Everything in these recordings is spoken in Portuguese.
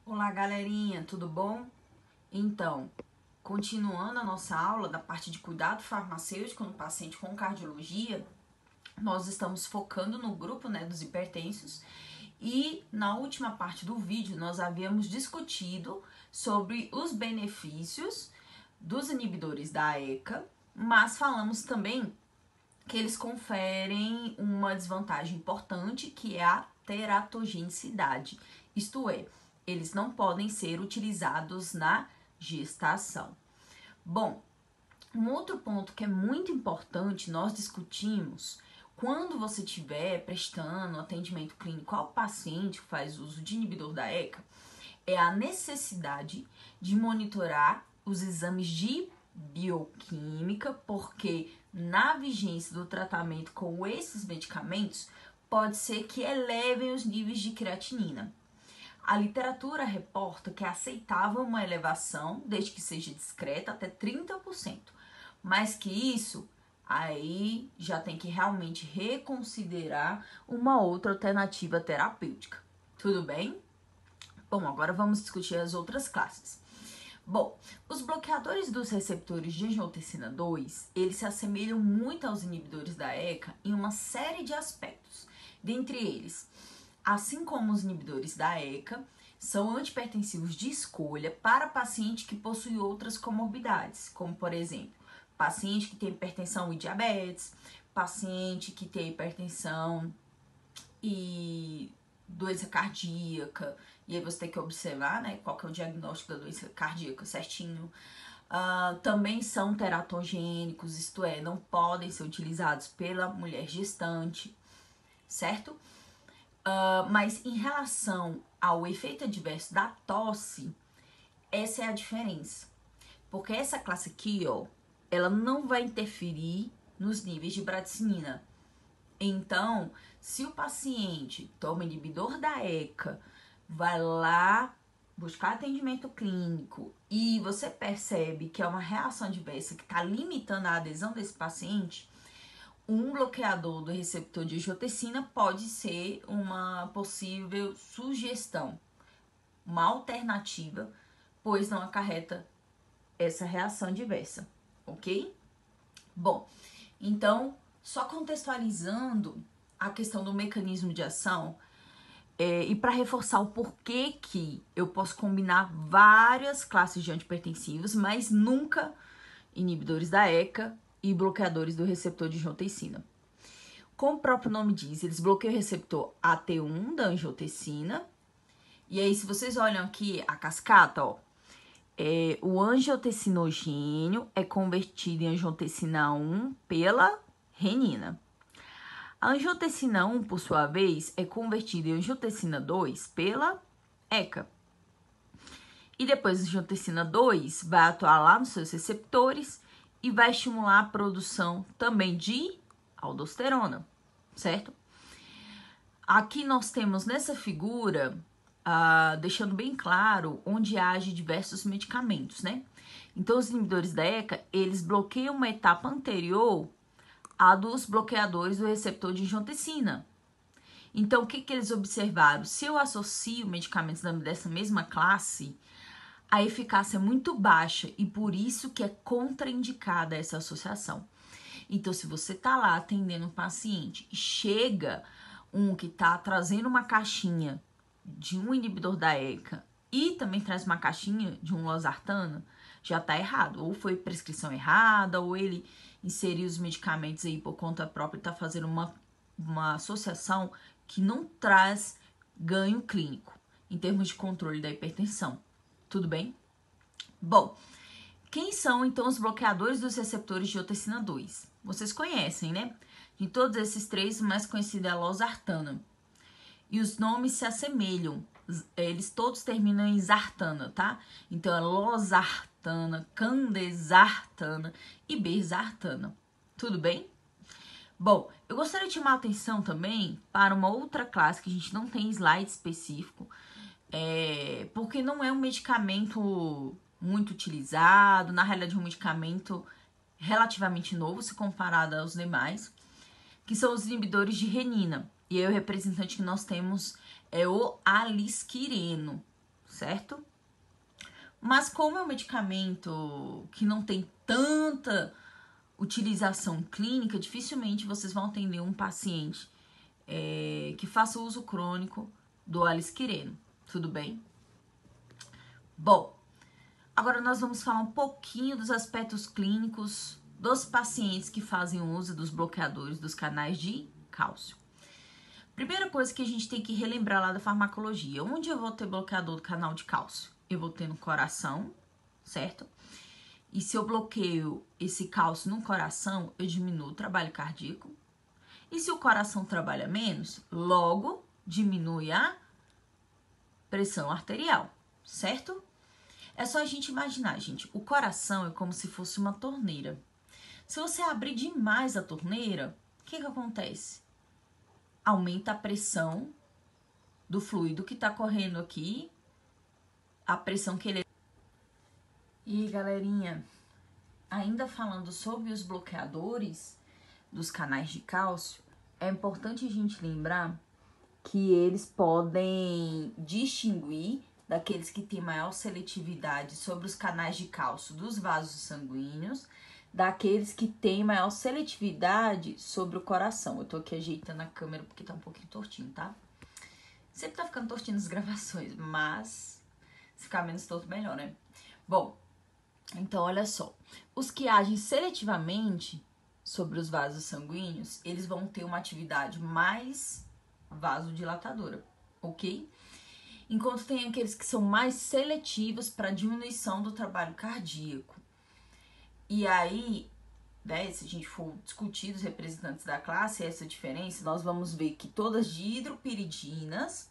Olá, galerinha, tudo bom? Então, continuando a nossa aula da parte de cuidado farmacêutico no paciente com cardiologia, nós estamos focando no grupo, dos hipertensos e na última parte do vídeo nós havíamos discutido sobre os benefícios dos inibidores da ECA, mas falamos também que eles conferem uma desvantagem importante, que é a teratogenicidade, isto é, eles não podem ser utilizados na gestação. Bom, um outro ponto que é muito importante, nós discutimos quando você estiver prestando atendimento clínico ao paciente que faz uso de inibidor da ECA, é a necessidade de monitorar os exames de bioquímica, porque na vigência do tratamento com esses medicamentos, pode ser que elevem os níveis de creatinina. A literatura reporta que é aceitável uma elevação, desde que seja discreta, até 30%. Mais que isso, aí já tem que realmente reconsiderar uma outra alternativa terapêutica. Tudo bem? Bom, agora vamos discutir as outras classes. Bom, os bloqueadores dos receptores de angiotensina 2, eles se assemelham muito aos inibidores da ECA em uma série de aspectos. Dentre eles, assim como os inibidores da ECA, são antipertensivos de escolha para paciente que possui outras comorbidades, como por exemplo, paciente que tem hipertensão e diabetes, paciente que tem hipertensão e doença cardíaca, e aí você tem que observar, qual que é o diagnóstico da doença cardíaca certinho. Também são teratogênicos, isto é, não podem ser utilizados pela mulher gestante, certo? Mas em relação ao efeito adverso da tosse, essa é a diferença. Porque essa classe aqui, ó, ela não vai interferir nos níveis de bradicinina. Então, se o paciente toma inibidor da ECA, vai lá buscar atendimento clínico e você percebe que é uma reação adversa que está limitando a adesão desse paciente, um bloqueador do receptor de angiotensina pode ser uma possível sugestão, uma alternativa, pois não acarreta essa reação adversa, ok? Bom, então, só contextualizando a questão do mecanismo de ação, e para reforçar o porquê que eu posso combinar várias classes de antipertensivos, mas nunca inibidores da ECA e bloqueadores do receptor de angiotensina. Como o próprio nome diz, eles bloqueiam o receptor AT1 da angiotensina. E aí, se vocês olham aqui a cascata, ó, o angiotensinogênio é convertido em angiotensina 1 pela renina. A angiotensina 1, por sua vez, é convertida em angiotensina 2 pela ECA. E depois a angiotensina 2 vai atuar lá nos seus receptores e vai estimular a produção também de aldosterona, certo? Aqui nós temos nessa figura, deixando bem claro onde age diversos medicamentos, né? Então, os inibidores da ECA, eles bloqueiam uma etapa anterior à dos bloqueadores do receptor de angiotensina. Então, o que eles observaram? Se eu associo medicamentos dessa mesma classe, a eficácia é muito baixa e por isso que é contraindicada essa associação. Então, se você tá lá atendendo um paciente e chega um que tá trazendo uma caixinha de um inibidor da ECA e também traz uma caixinha de um losartano, já tá errado. Ou foi prescrição errada, ou ele inseriu os medicamentos aí por conta própria e tá fazendo uma associação que não traz ganho clínico em termos de controle da hipertensão. Tudo bem? Bom, quem são então os bloqueadores dos receptores de angiotensina 2? Vocês conhecem, né? De todos esses três, o mais conhecido é a losartana. E os nomes se assemelham. Eles todos terminam em sartana, tá? Então é losartana, candesartana e bersartana. Tudo bem? Bom, eu gostaria de chamar a atenção também para uma outra classe que a gente não tem slide específico, porque não é um medicamento muito utilizado, na realidade é um medicamento relativamente novo se comparado aos demais, que são os inibidores de renina. E aí o representante que nós temos é o alisquireno, certo? Mas como é um medicamento que não tem tanta utilização clínica, dificilmente vocês vão atender um paciente que faça uso crônico do alisquireno, tudo bem? Bom, agora nós vamos falar um pouquinho dos aspectos clínicos dos pacientes que fazem uso dos bloqueadores dos canais de cálcio. Primeira coisa que a gente tem que relembrar lá da farmacologia, onde eu vou ter bloqueador do canal de cálcio? Eu vou ter no coração, certo? E se eu bloqueio esse cálcio no coração, eu diminuo o trabalho cardíaco. E se o coração trabalha menos, logo diminui a pressão arterial, certo? É só a gente imaginar, gente, o coração é como se fosse uma torneira. Se você abrir demais a torneira, o que acontece? Aumenta a pressão do fluido que tá correndo aqui, a pressão que ele... E galerinha, ainda falando sobre os bloqueadores dos canais de cálcio, é importante a gente lembrar que eles podem distinguir daqueles que têm maior seletividade sobre os canais de cálcio dos vasos sanguíneos, daqueles que têm maior seletividade sobre o coração. Eu tô aqui ajeitando a câmera porque tá um pouquinho tortinho, tá? Sempre tá ficando tortinho nas gravações, mas se ficar menos torto, melhor, né? Bom, então olha só. Os que agem seletivamente sobre os vasos sanguíneos, eles vão ter uma atividade mais vasodilatadora, ok? Enquanto tem aqueles que são mais seletivos para diminuição do trabalho cardíaco. E aí, né, se a gente for discutir os representantes da classe, essa diferença, nós vamos ver que todas as dihidropiridinas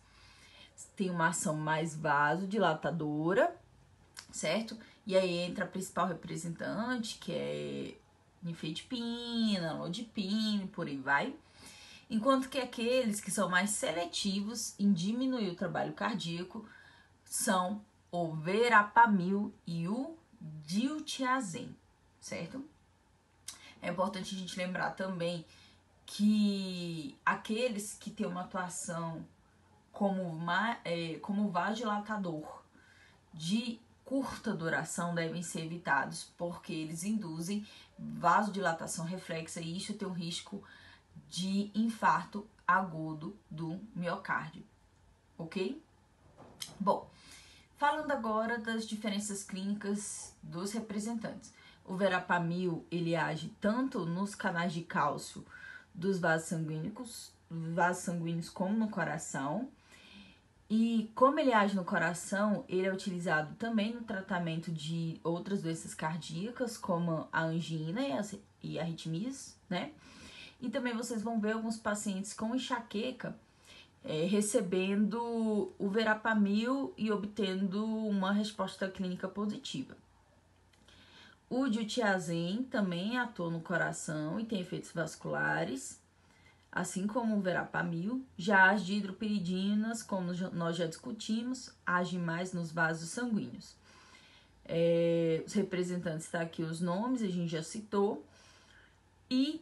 têm uma ação mais vasodilatadora, certo? E aí entra a principal representante, que é nifedipina, lodipina, por aí vai. Enquanto que aqueles que são mais seletivos em diminuir o trabalho cardíaco são o verapamil e o diltiazem, certo? É importante a gente lembrar também que aqueles que têm uma atuação como vasodilatador de curta duração devem ser evitados, porque eles induzem vasodilatação reflexa e isso tem um risco de infarto agudo do miocárdio, ok? Bom, falando agora das diferenças clínicas dos representantes. O verapamil, ele age tanto nos canais de cálcio dos vasos sanguíneos como no coração. E como ele age no coração, ele é utilizado também no tratamento de outras doenças cardíacas, como a angina e arritmias, né? E também vocês vão ver alguns pacientes com enxaqueca recebendo o verapamil e obtendo uma resposta clínica positiva. O diltiazem também atua no coração e tem efeitos vasculares, assim como o verapamil. Já as dihidropiridinas, como nós já discutimos, agem mais nos vasos sanguíneos. Os representantes, tá aqui os nomes, a gente já citou. E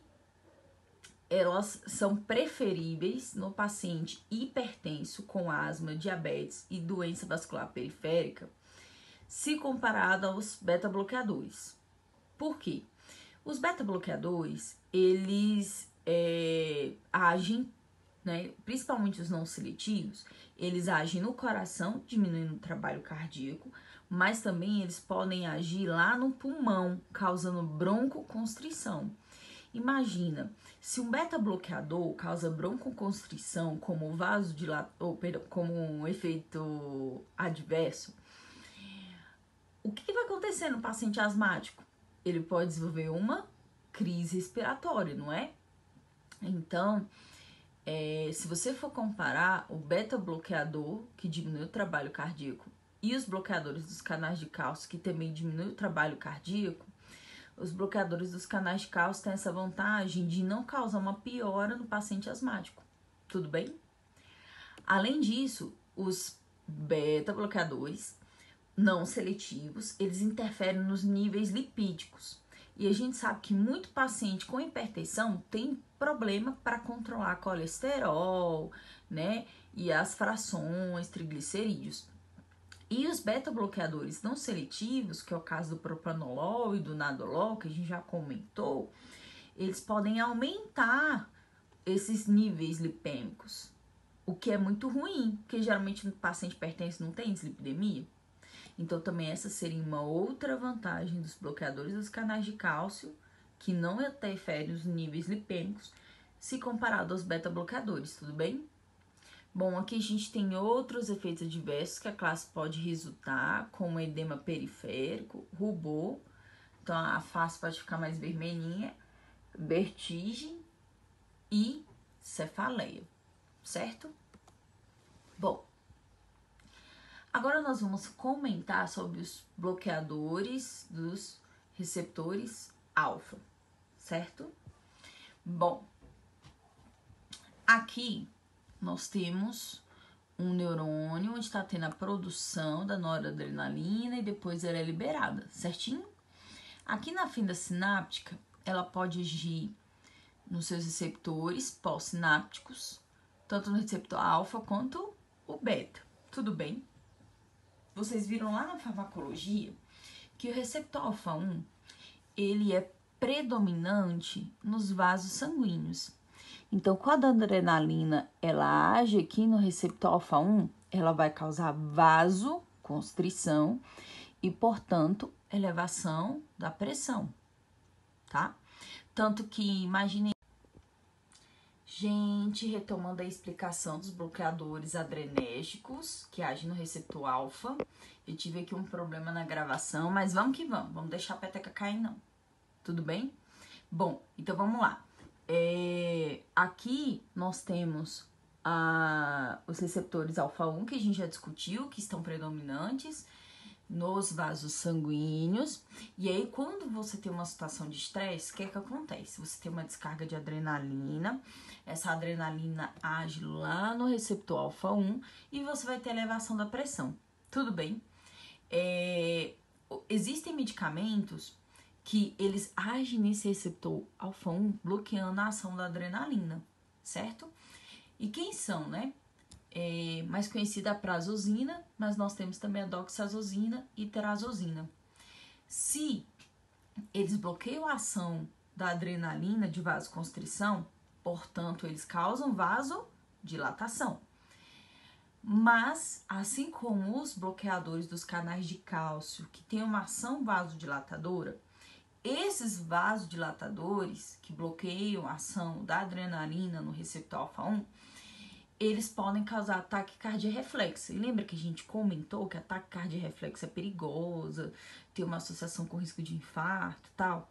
elas são preferíveis no paciente hipertenso com asma, diabetes e doença vascular periférica, se comparado aos beta-bloqueadores. Por quê? Os beta-bloqueadores, eles agem, né, principalmente os não seletivos, eles agem no coração, diminuindo o trabalho cardíaco, mas também eles podem agir lá no pulmão, causando broncoconstrição. Imagina, se um beta-bloqueador causa broncoconstrição como como um efeito adverso, o que vai acontecer no paciente asmático? Ele pode desenvolver uma crise respiratória, não é? Então, se você for comparar o beta-bloqueador, que diminui o trabalho cardíaco, e os bloqueadores dos canais de cálcio, que também diminui o trabalho cardíaco, os bloqueadores dos canais de cálcio têm essa vantagem de não causar uma piora no paciente asmático, tudo bem? Além disso, os beta-bloqueadores não seletivos, eles interferem nos níveis lipídicos. E a gente sabe que muito paciente com hipertensão tem problema para controlar colesterol, né? E as frações, triglicerídeos. E os beta-bloqueadores não seletivos, que é o caso do propranolol e do nadolol, que a gente já comentou, eles podem aumentar esses níveis lipêmicos, o que é muito ruim, porque geralmente no paciente hipertenso não tem dislipidemia. Então também essa seria uma outra vantagem dos bloqueadores dos canais de cálcio, que não interferem nos níveis lipêmicos, se comparado aos beta-bloqueadores, tudo bem? Bom, aqui a gente tem outros efeitos adversos que a classe pode resultar, como edema periférico, rubor, então a face pode ficar mais vermelhinha, vertigem e cefaleia, certo? Bom, agora nós vamos comentar sobre os bloqueadores dos receptores alfa, certo? Bom, aqui nós temos um neurônio onde está tendo a produção da noradrenalina e depois ela é liberada, certinho? Aqui na fenda sináptica, ela pode agir nos seus receptores pós-sinápticos, tanto no receptor alfa quanto o beta, tudo bem? Vocês viram lá na farmacologia que o receptor alfa-1, ele é predominante nos vasos sanguíneos. Então, quando a adrenalina ela age aqui no receptor alfa-1, ela vai causar vasoconstrição e, portanto, elevação da pressão, tá? Tanto que, imagine... Gente, retomando a explicação dos bloqueadores adrenérgicos que agem no receptor alfa. Eu tive aqui um problema na gravação, mas vamos que vamos deixar a peteca cair não. Tudo bem? Bom, então vamos lá. Aqui nós temos os receptores alfa-1 que a gente já discutiu, que estão predominantes nos vasos sanguíneos. E aí, quando você tem uma situação de estresse, o que acontece? Você tem uma descarga de adrenalina, essa adrenalina age lá no receptor alfa-1 e você vai ter elevação da pressão. Tudo bem? Existem medicamentos que eles agem nesse receptor alfa-1 bloqueando a ação da adrenalina, certo? E quem são, né? Mais conhecida a prazosina, mas nós temos também a doxazosina e terazosina. Se eles bloqueiam a ação da adrenalina de vasoconstrição, portanto, eles causam vasodilatação. Mas, assim como os bloqueadores dos canais de cálcio, que têm uma ação vasodilatadora, esses vasodilatadores que bloqueiam a ação da adrenalina no receptor alfa-1, eles podem causar ataque cardiorreflexo. E lembra que a gente comentou que ataque cardiorreflexo é perigosa, tem uma associação com risco de infarto e tal.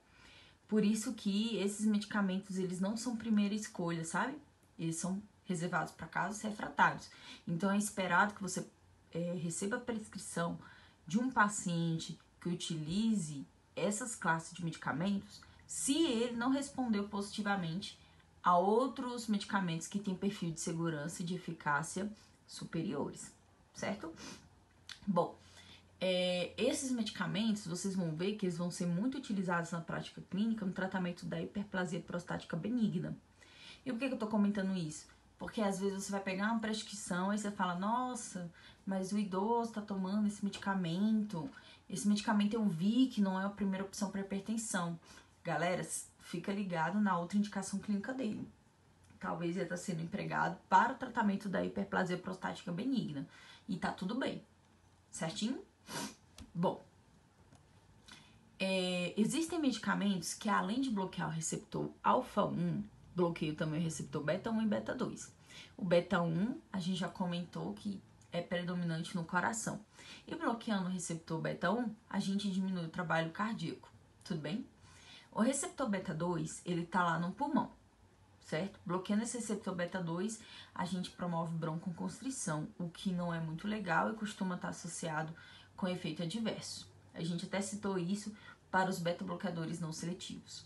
Por isso que esses medicamentos, eles não são primeira escolha, sabe? Eles são reservados para casos refratários. Então, é esperado que você receba a prescrição de um paciente que utilize essas classes de medicamentos se ele não respondeu positivamente a outros medicamentos que têm perfil de segurança e de eficácia superiores, certo? Bom, esses medicamentos, vocês vão ver que eles vão ser muito utilizados na prática clínica no tratamento da hiperplasia prostática benigna. E por que eu tô comentando isso? Porque às vezes você vai pegar uma prescrição e você fala, nossa, mas o idoso tá tomando esse medicamento eu vi que não é a primeira opção para hipertensão. Galera, fica ligado na outra indicação clínica dele. Talvez ele está sendo empregado para o tratamento da hiperplasia prostática benigna. E tá tudo bem. Certinho? Bom, existem medicamentos que, além de bloquear o receptor alfa-1, bloqueiam também o receptor beta-1 e beta-2. O beta-1, a gente já comentou que é predominante no coração. E bloqueando o receptor beta-1, a gente diminui o trabalho cardíaco. Tudo bem? O receptor beta-2, ele tá lá no pulmão, certo? Bloqueando esse receptor beta-2, a gente promove broncoconstrição, o que não é muito legal e costuma estar associado com efeito adverso. A gente até citou isso para os beta-bloqueadores não seletivos.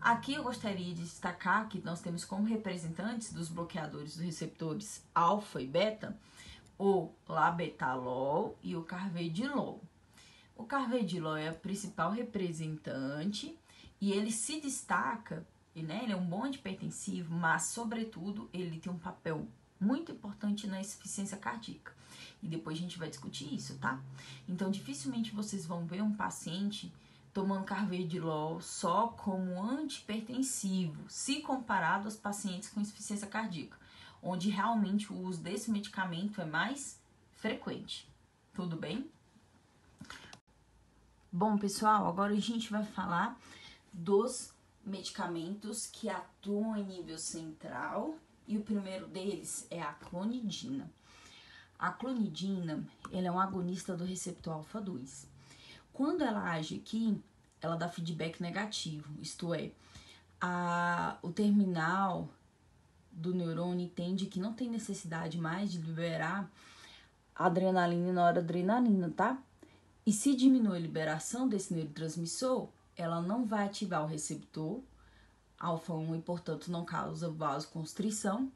Aqui eu gostaria de destacar que nós temos como representantes dos bloqueadores dos receptores alfa e beta o labetalol e o carvedilol. O carvedilol é o principal representante e ele se destaca, né? Ele é um bom antihipertensivo, mas, sobretudo, ele tem um papel muito importante na insuficiência cardíaca. E depois a gente vai discutir isso, tá? Então, dificilmente vocês vão ver um paciente tomando carvedilol só como antihipertensivo, se comparado aos pacientes com insuficiência cardíaca, onde realmente o uso desse medicamento é mais frequente. Tudo bem? Bom, pessoal, agora a gente vai falar dos medicamentos que atuam em nível central, e o primeiro deles é a clonidina. A clonidina, ela é um agonista do receptor alfa-2. Quando ela age aqui, ela dá feedback negativo, isto é, o terminal do neurônio entende que não tem necessidade mais de liberar adrenalina e noradrenalina, tá? E se diminui a liberação desse neurotransmissor, ela não vai ativar o receptor alfa-1 e, portanto, não causa vasoconstrição.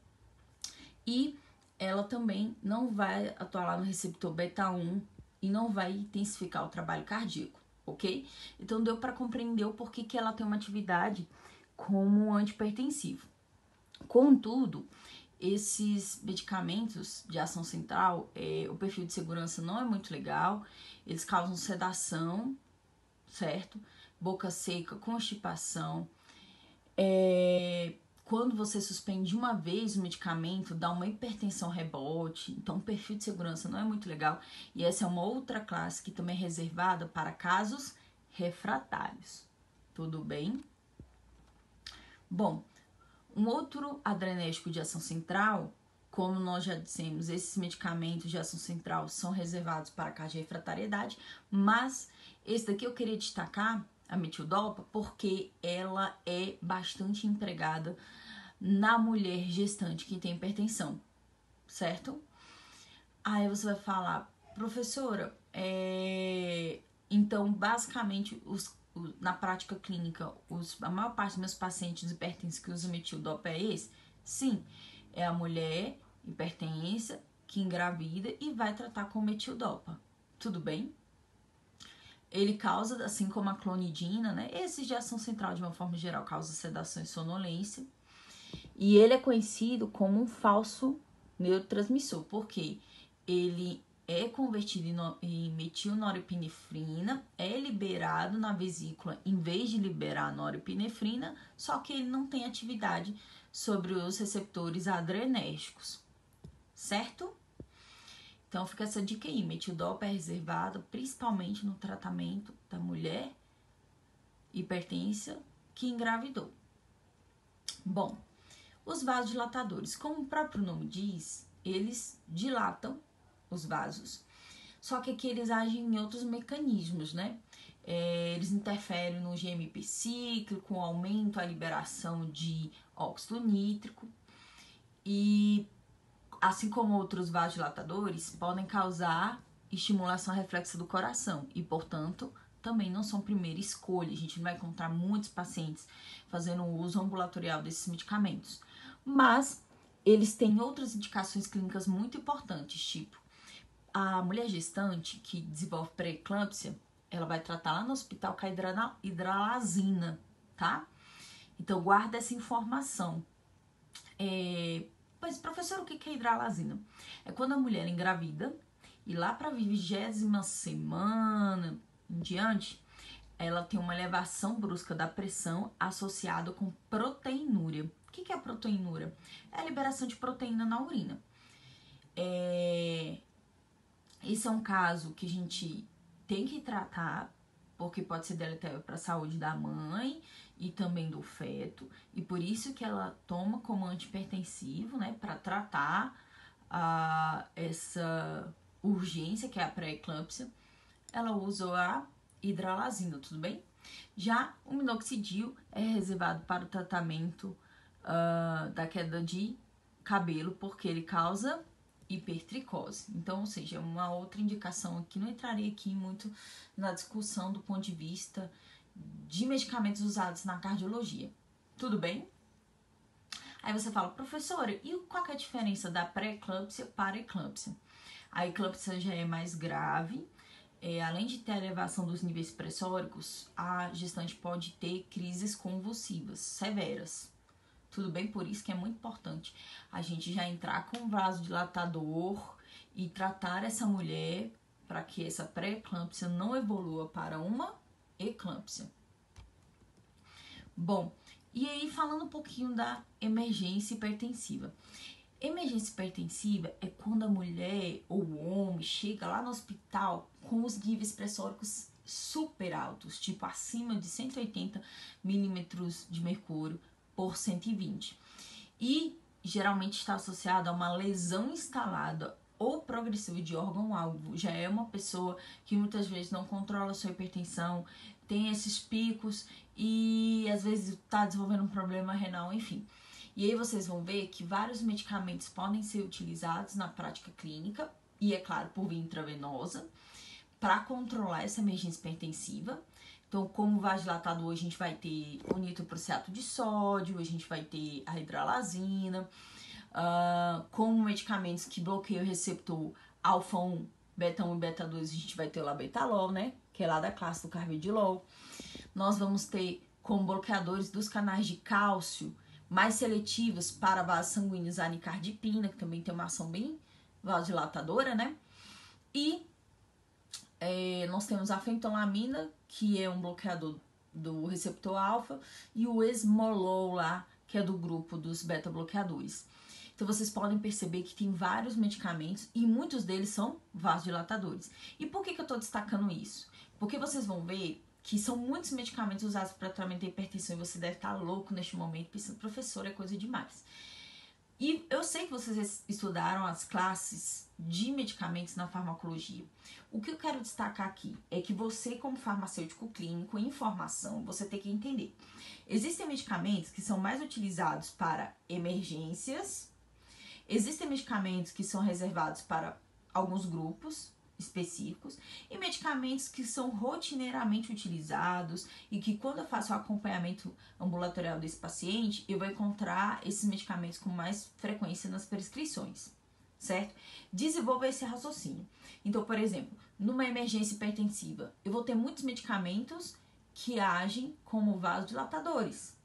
E ela também não vai atuar lá no receptor beta-1 e não vai intensificar o trabalho cardíaco, ok? Então, deu para compreender o porquê que ela tem uma atividade como antihipertensivo. Contudo, esses medicamentos de ação central, o perfil de segurança não é muito legal, eles causam sedação, certo? Boca seca, constipação. Quando você suspende uma vez o medicamento, dá uma hipertensão rebote, então o perfil de segurança não é muito legal. E essa é uma outra classe que também é reservada para casos refratários. Tudo bem? Bom, um outro adrenérgico de ação central, como nós já dissemos, esses medicamentos de ação central são reservados para cardiorrefratariedade, mas esse daqui eu queria destacar, a metildopa, porque ela é bastante empregada na mulher gestante que tem hipertensão, certo? Aí você vai falar, professora, então basicamente na prática clínica, a maior parte dos meus pacientes hipertensos que usam metildopa é esse? Sim, é a mulher hipertensa que engravida e vai tratar com metildopa. Tudo bem? Ele causa, assim como a clonidina, né? Esses de ação central, de uma forma geral, causa sedação e sonolência. E ele é conhecido como um falso neurotransmissor, porque ele é convertido em metilnorepinefrina, é liberado na vesícula em vez de liberar a norepinefrina, só que ele não tem atividade sobre os receptores adrenérgicos, certo? Então fica essa dica aí, metildopa é reservada principalmente no tratamento da mulher hipertensa que engravidou. Bom, os vasodilatadores, como o próprio nome diz, eles dilatam os vasos, só que aqui eles agem em outros mecanismos, né? Eles interferem no GMP cíclico, aumento a liberação de óxido nítrico e, assim como outros vasodilatadores, podem causar estimulação reflexa do coração e, portanto, também não são primeira escolha. A gente não vai encontrar muitos pacientes fazendo uso ambulatorial desses medicamentos. Mas eles têm outras indicações clínicas muito importantes, tipo a mulher gestante que desenvolve pré-eclâmpsia, ela vai tratar lá no hospital com a hidralazina, tá? Então, guarda essa informação. Mas, professor, o que é hidralazina? É quando a mulher engravida e lá para a 20ª semana em diante, ela tem uma elevação brusca da pressão associada com proteinúria. O que é a proteinúria? É a liberação de proteína na urina. Esse é um caso que a gente tem que tratar, porque pode ser deletério para a saúde da mãe e também do feto, e por isso que ela toma como antihipertensivo, né, para tratar essa urgência, que é a pré-eclâmpsia, ela usa a hidralazina, tudo bem? Já o minoxidil é reservado para o tratamento da queda de cabelo, porque ele causa hipertricose. Então, ou seja, uma outra indicação aqui, não entraria aqui muito na discussão do ponto de vista de medicamentos usados na cardiologia. Tudo bem? Aí você fala, professora, e qual que é a diferença da pré-eclâmpsia para a eclâmpsia? A eclâmpsia já é mais grave, além de ter a elevação dos níveis pressóricos, a gestante pode ter crises convulsivas severas. Tudo bem? Por isso que é muito importante a gente já entrar com vasodilatador e tratar essa mulher para que essa pré-eclâmpsia não evolua para uma eclâmpsia. Bom, e aí falando um pouquinho da emergência hipertensiva. Emergência hipertensiva é quando a mulher ou o homem chega lá no hospital com os níveis pressóricos super altos, tipo acima de 180 milímetros de mercúrio por 120. E geralmente está associado a uma lesão instalada ou progressiva de órgão-alvo. Já é uma pessoa que muitas vezes não controla sua hipertensão, tem esses picos e às vezes está desenvolvendo um problema renal, enfim. E aí vocês vão ver que vários medicamentos podem ser utilizados na prática clínica, e é claro, por via intravenosa, para controlar essa emergência hipertensiva. Então, como vasodilatador, a gente vai ter o nitroprusiato de sódio, a gente vai ter a hidralazina. Como medicamentos que bloqueiam o receptor alfa-1, beta-1 e beta-2, a gente vai ter o labetalol, né? Que é lá da classe do carvedilol. Nós vamos ter como bloqueadores dos canais de cálcio mais seletivos para vasos sanguíneos a anicardipina, que também tem uma ação bem vasodilatadora, né? E nós temos a fentolamina, que é um bloqueador do receptor alfa, e o esmolol lá, que é do grupo dos beta-bloqueadores. Então, vocês podem perceber que tem vários medicamentos e muitos deles são vasodilatadores. E por que eu estou destacando isso? Porque vocês vão ver que são muitos medicamentos usados para tratamento da hipertensão e você deve estar louco neste momento pensando, professor, é coisa demais. E eu sei que vocês estudaram as classes de medicamentos na farmacologia. O que eu quero destacar aqui é que você, como farmacêutico clínico, em formação, você tem que entender. Existem medicamentos que são mais utilizados para emergências, existem medicamentos que são reservados para alguns grupos específicos e medicamentos que são rotineiramente utilizados e que quando eu faço o acompanhamento ambulatorial desse paciente, eu vou encontrar esses medicamentos com mais frequência nas prescrições, certo? Desenvolva esse raciocínio. Então, por exemplo, numa emergência hipertensiva, eu vou ter muitos medicamentos que agem como vasodilatadores.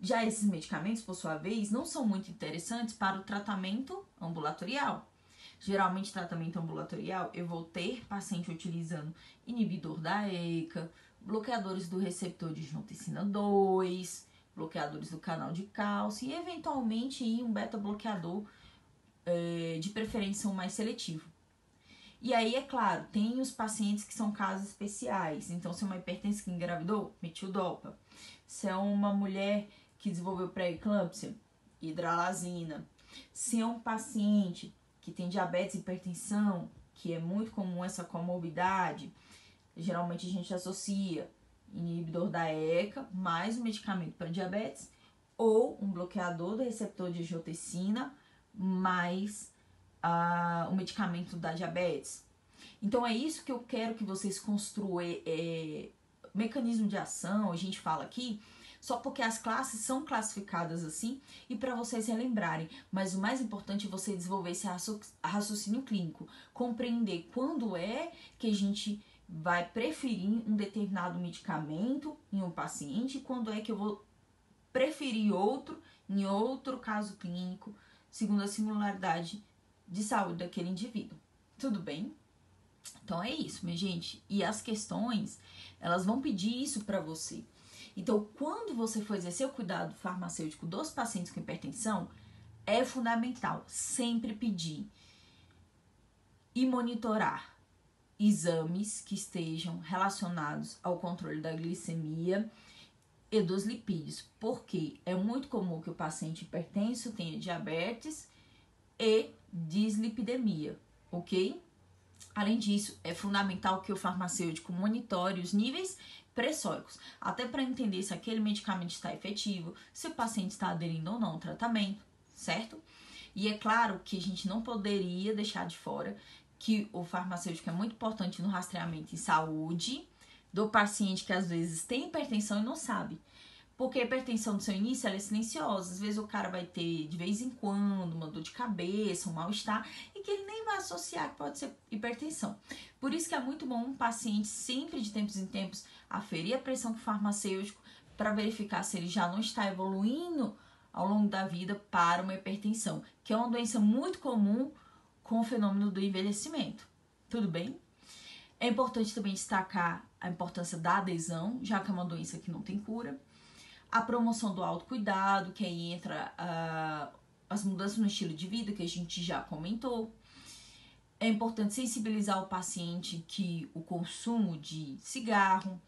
Já esses medicamentos, por sua vez, não são muito interessantes para o tratamento ambulatorial. Geralmente, tratamento ambulatorial, eu vou ter paciente utilizando inibidor da ECA, bloqueadores do receptor de angiotensina 2, bloqueadores do canal de cálcio e, eventualmente, um beta-bloqueador, de preferência, um mais seletivo. E aí, é claro, tem os pacientes que são casos especiais. Então, se é uma hipertensa que engravidou, metildopa. Se é uma mulher que desenvolveu pré-eclâmpsia, hidralazina. Se é um paciente que tem diabetes e hipertensão, que é muito comum essa comorbidade, geralmente a gente associa inibidor da ECA mais um medicamento para diabetes ou um bloqueador do receptor de angiotensina mais o medicamento da diabetes. Então é isso que eu quero que vocês construam, mecanismo de ação, a gente fala aqui, só porque as classes são classificadas assim e para vocês relembrarem. Mas o mais importante é você desenvolver esse raciocínio clínico, compreender quando é que a gente vai preferir um determinado medicamento em um paciente e quando é que eu vou preferir outro em outro caso clínico, segundo a singularidade de saúde daquele indivíduo. Tudo bem? Então é isso, minha gente. E as questões, elas vão pedir isso para você. Então, quando você for exercer o cuidado farmacêutico dos pacientes com hipertensão, é fundamental sempre pedir e monitorar exames que estejam relacionados ao controle da glicemia e dos lipídios, porque é muito comum que o paciente hipertenso tenha diabetes e dislipidemia, ok? Além disso, é fundamental que o farmacêutico monitore os níveis pressóricos, até para entender se aquele medicamento está efetivo, se o paciente está aderindo ou não ao tratamento, certo? E é claro que a gente não poderia deixar de fora que o farmacêutico é muito importante no rastreamento em saúde do paciente que às vezes tem hipertensão e não sabe. Porque a hipertensão do seu início ela é silenciosa. Às vezes o cara vai ter de vez em quando uma dor de cabeça, um mal-estar e que ele nem vai associar que pode ser hipertensão. Por isso que é muito bom um paciente sempre de tempos em tempos aferir a pressão com o farmacêutico para verificar se ele já não está evoluindo ao longo da vida para uma hipertensão, que é uma doença muito comum com o fenômeno do envelhecimento. Tudo bem? É importante também destacar a importância da adesão, já que é uma doença que não tem cura. A promoção do autocuidado, que aí entra as mudanças no estilo de vida, que a gente já comentou. É importante sensibilizar o paciente que o consumo de cigarro,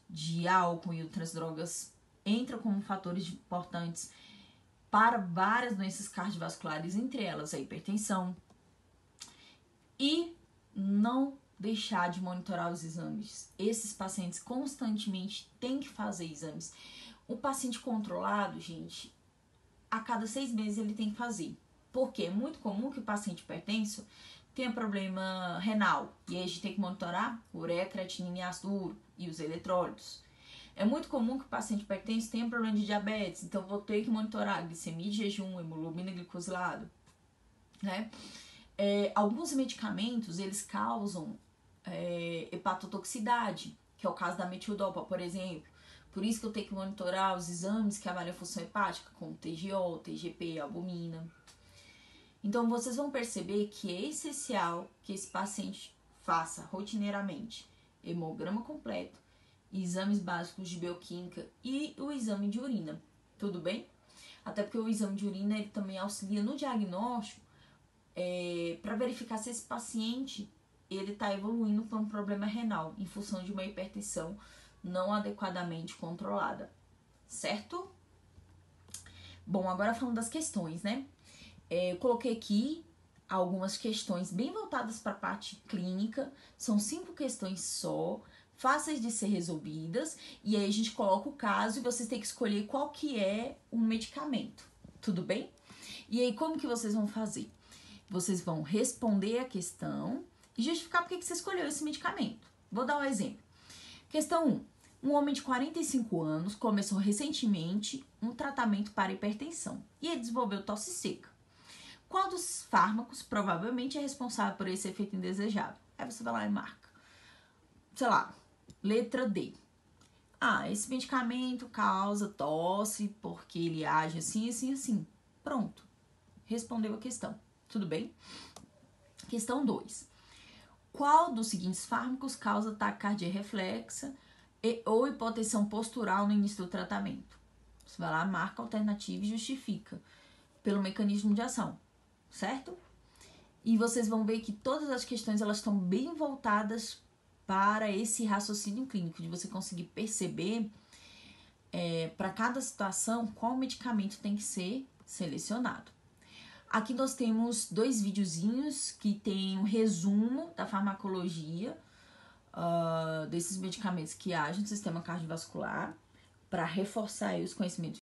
de álcool e outras drogas entra como fatores importantes para várias doenças cardiovasculares, entre elas a hipertensão. E não deixar de monitorar os exames. Esses pacientes constantemente têm que fazer exames. O paciente controlado, gente, a cada 6 meses ele tem que fazer. Porque é muito comum que o paciente hipertenso tenha problema renal. E aí a gente tem que monitorar ureia, creatinina e ácido úrico e os eletrólitos. É muito comum que o paciente hipertenso tenha problema de diabetes. Então vou ter que monitorar a glicemia de jejum, hemoglobina glicosilada, né? Alguns medicamentos, eles causam hepatotoxicidade, que é o caso da metildopa, por exemplo. Por isso que eu tenho que monitorar os exames que avaliam a função hepática, como TGO, TGP, albumina. Então, vocês vão perceber que é essencial que esse paciente faça rotineiramente hemograma completo, exames básicos de bioquímica e o exame de urina. Tudo bem? Até porque o exame de urina ele também auxilia no diagnóstico para verificar se esse paciente ele está evoluindo para um problema renal em função de uma hipertensão não adequadamente controlada, certo? Bom, agora falando das questões, né? Eu coloquei aqui algumas questões bem voltadas para a parte clínica, são 5 questões só, fáceis de ser resolvidas, e aí a gente coloca o caso e vocês têm que escolher qual que é o medicamento, tudo bem? E aí como que vocês vão fazer? Vocês vão responder a questão e justificar por que você escolheu esse medicamento. Vou dar um exemplo. Questão 1. Um homem de 45 anos começou recentemente um tratamento para hipertensão e ele desenvolveu tosse seca. Qual dos fármacos provavelmente é responsável por esse efeito indesejado? Aí você vai lá e marca. Sei lá, letra D. Esse medicamento causa tosse porque ele age assim, assim, assim. Pronto. Respondeu a questão. Tudo bem? Questão 2. Qual dos seguintes fármacos causa taquicardia reflexa ou hipotensão postural no início do tratamento? Você vai lá, marca a alternativa e justifica pelo mecanismo de ação, certo? E vocês vão ver que todas as questões elas estão bem voltadas para esse raciocínio clínico, de você conseguir perceber para cada situação qual medicamento tem que ser selecionado. Aqui nós temos 2 videozinhos que tem um resumo da farmacologia desses medicamentos que agem no sistema cardiovascular para reforçar aí os conhecimentos